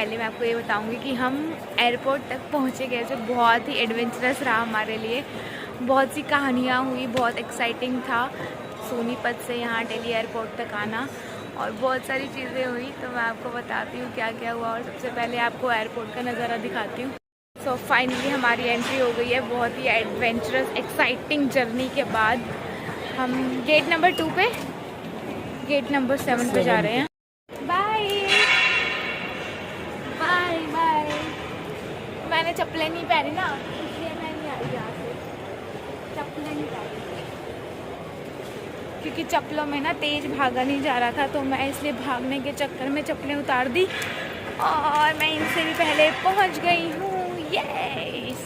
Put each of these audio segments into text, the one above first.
पहले मैं आपको ये बताऊंगी कि हम एयरपोर्ट तक पहुँचे कैसे। बहुत ही एडवेंचरस रहा हमारे लिए, बहुत सी कहानियाँ हुई, बहुत एक्साइटिंग था सोनीपत से यहाँ दिल्ली एयरपोर्ट तक आना, और बहुत सारी चीज़ें हुई। तो मैं आपको बताती हूँ क्या क्या हुआ, और सबसे पहले आपको एयरपोर्ट का नज़ारा दिखाती हूँ। सो फाइनली हमारी एंट्री हो गई है बहुत ही एडवेंचरस एक्साइटिंग जर्नी के बाद। हम गेट नंबर 2 पे, गेट नंबर 7 पे जा रहे हैं। Bye bye bye. मैंने चप्पलें नहीं पहनी ना, इसलिए मैं नहीं आई यहाँ से, चप्पलें नहीं पहनी क्योंकि चप्पलों में ना तेज़ भागा नहीं जा रहा था, तो मैं इसलिए भागने के चक्कर में चप्पलें उतार दी और मैं इनसे भी पहले पहुँच गई हूँ। यस।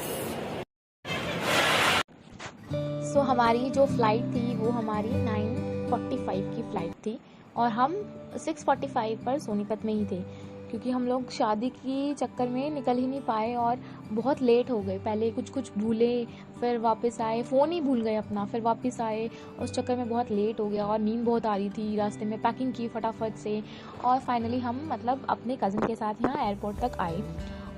सो हमारी जो फ़्लाइट थी वो हमारी 9:45 की फ़्लाइट थी, और हम 6:45 पर सोनीपत में ही थे, क्योंकि हम लोग शादी की चक्कर में निकल ही नहीं पाए और बहुत लेट हो गए। पहले कुछ भूले, फिर वापस आए, फ़ोन ही भूल गए अपना, फिर वापस आए, उस चक्कर में बहुत लेट हो गया और नींद बहुत आ रही थी। रास्ते में पैकिंग की फटाफट से, और फाइनली हम मतलब अपने कज़न के साथ यहाँ एयरपोर्ट तक आए,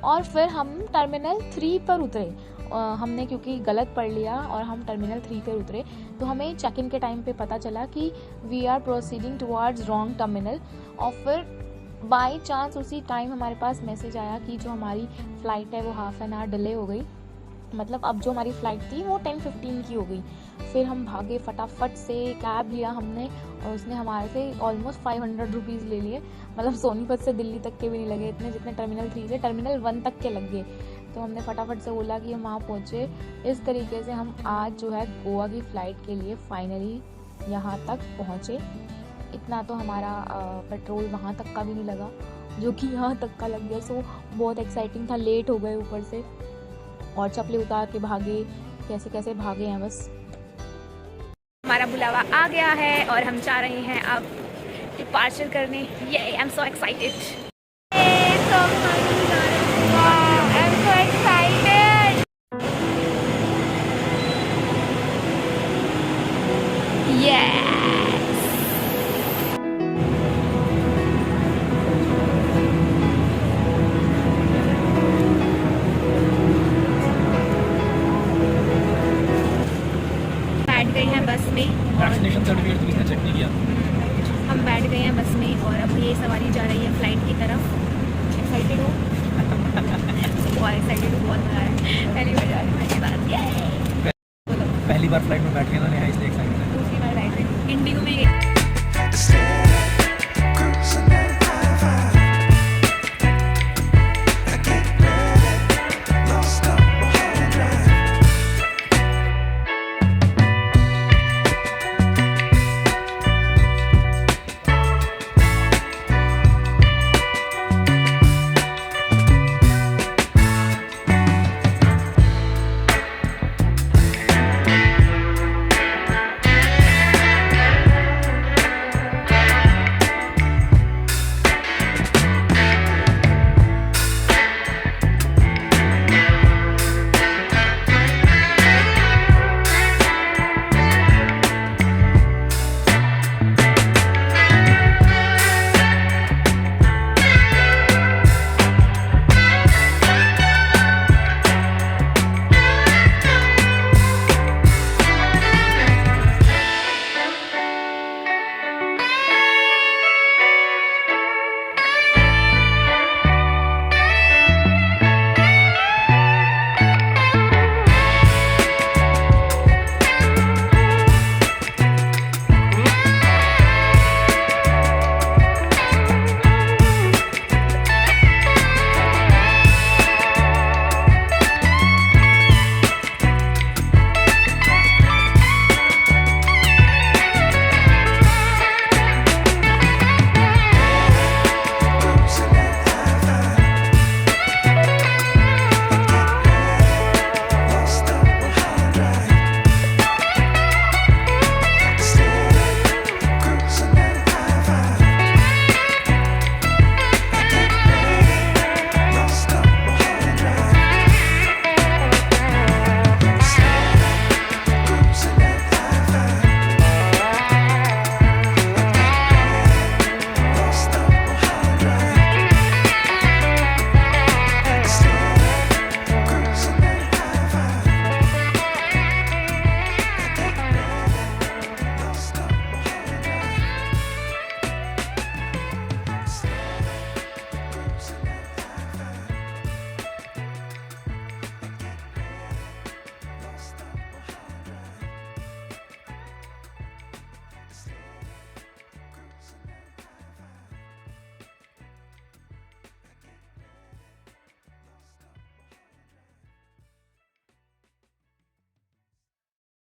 और फिर हम टर्मिनल 3 पर उतरे। हमने क्योंकि गलत पढ़ लिया और हम टर्मिनल 3 पर उतरे, तो हमें चेक इन के टाइम पे पता चला कि we are proceeding towards wrong terminal. और फिर बाय चांस उसी टाइम हमारे पास मैसेज आया कि जो हमारी फ़्लाइट है वो हाफ़ एन आवर डिले हो गई। मतलब अब जो हमारी फ़्लाइट थी वो 10:15 की हो गई। फिर हम भागे, फटाफट से कैब लिया हमने, और उसने हमारे से ऑलमोस्ट 500 रुपीज़ ले लिए। मतलब सोनीपत से दिल्ली तक के भी नहीं लगे इतने, जितने टर्मिनल 3 से टर्मिनल 1 तक के लग गए। तो हमने फटाफट से बोला कि हम वहाँ पहुँचे। इस तरीके से हम आज जो है गोवा की फ़्लाइट के लिए फ़ाइनली यहाँ तक पहुँचे। इतना तो हमारा पेट्रोल वहाँ तक का भी नहीं लगा जो कि यहाँ तक का लग गया। सो बहुत एक्साइटिंग था, लेट हो गए ऊपर से, और चप्पलें उतार के भागे, कैसे कैसे भागे हैं बस। हमारा बुलावा आ गया है और हम जा रहे हैं अब डिपार्चर करने। ये I am so excited. Vaccination certificate तो किसने चेक नहीं किया? हम बैठ गए हैं बस में, और अब ये सवारी जा रही है फ्लाइट की तरफ। एक्साइटेड हो? बहुत एक्साइटेड हूँ, बहुत मज़ा आ रहा है। पहली बार जा रही हूँ इसके बाद। पहली बार फ्लाइट में बैठ के ना, इसलिए एक्साइटेड है। दूसरी बार बैठ इंडिगो में गई।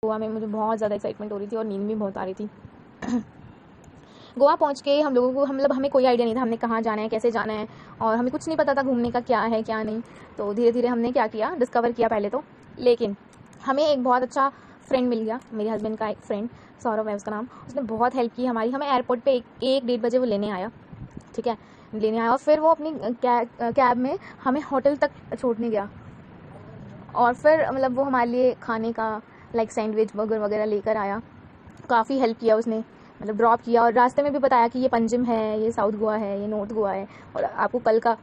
गोवा में मुझे बहुत ज़्यादा एक्साइटमेंट हो रही थी और नींद भी बहुत आ रही थी। गोवा पहुंच के हम लोगों को मतलब हमें कोई आइडिया नहीं था हमने कहाँ जाना है, कैसे जाना है, और हमें कुछ नहीं पता था घूमने का क्या है क्या नहीं। तो धीरे धीरे हमने क्या किया, डिस्कवर किया पहले तो। लेकिन हमें एक बहुत अच्छा फ्रेंड मिल गया, मेरे हस्बैंड का एक फ्रेंड, सौरभ है उसका नाम। उसने बहुत हेल्प की हमारी। हमें एयरपोर्ट पे 1-1:30 बजे वो लेने आया, ठीक है, लेने आया। और फिर वो अपनी कैब में हमें होटल तक छोड़ने गया। और फिर मतलब वो हमारे लिए खाने का लाइक सैंडविच बर्गर वगैरह लेकर आया। काफ़ी हेल्प किया उसने, मतलब ड्रॉप किया। और रास्ते में भी बताया कि ये पंजिम है, ये साउथ गोवा है, ये नॉर्थ गोवा है, और आपको कल का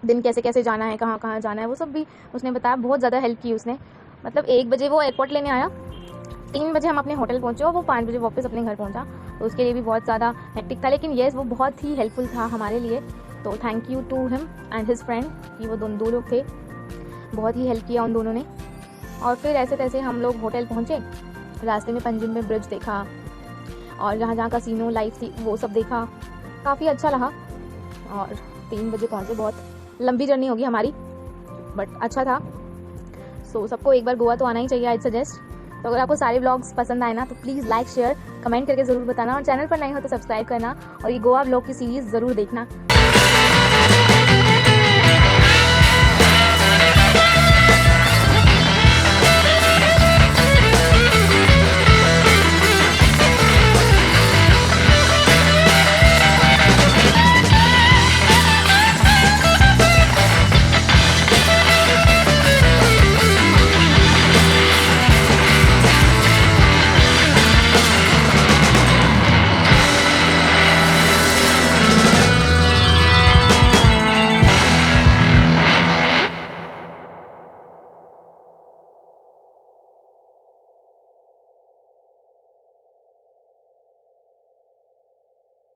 दिन कैसे कैसे जाना है, कहाँ कहाँ जाना है, वो सब भी उसने बताया। बहुत ज़्यादा हेल्प की उसने। मतलब 1 बजे वो एयरपोर्ट लेने आया, 3 बजे हम अपने होटल पहुँचे और वो 5 बजे वापस अपने घर पहुँचा। तो उसके लिए भी बहुत ज़्यादा हेक्टिक था, लेकिन येस वो बहुत ही हेल्पफुल था हमारे लिए। तो thank you to him and his friend, कि वो दो लोग थे, बहुत ही हेल्प किया उन दोनों ने। और फिर ऐसे तैसे हम लोग होटल पहुँचे। रास्ते में पंजिम में ब्रिज देखा और जहाँ जहाँ कसिनो लाइफ थी वो सब देखा, काफ़ी अच्छा रहा। और 3 बजे पहुँचे। बहुत लंबी जर्नी होगी हमारी, बट अच्छा था। सो सबको एक बार गोवा तो आना ही चाहिए, आई सजेस्ट। तो अगर आपको सारे व्लॉग्स पसंद आए ना तो प्लीज़ लाइक शेयर कमेंट करके ज़रूर बताना, और चैनल पर नए हो तो सब्सक्राइब करना, और ये गोवा व्लॉग की सीरीज़ ज़रूर देखना।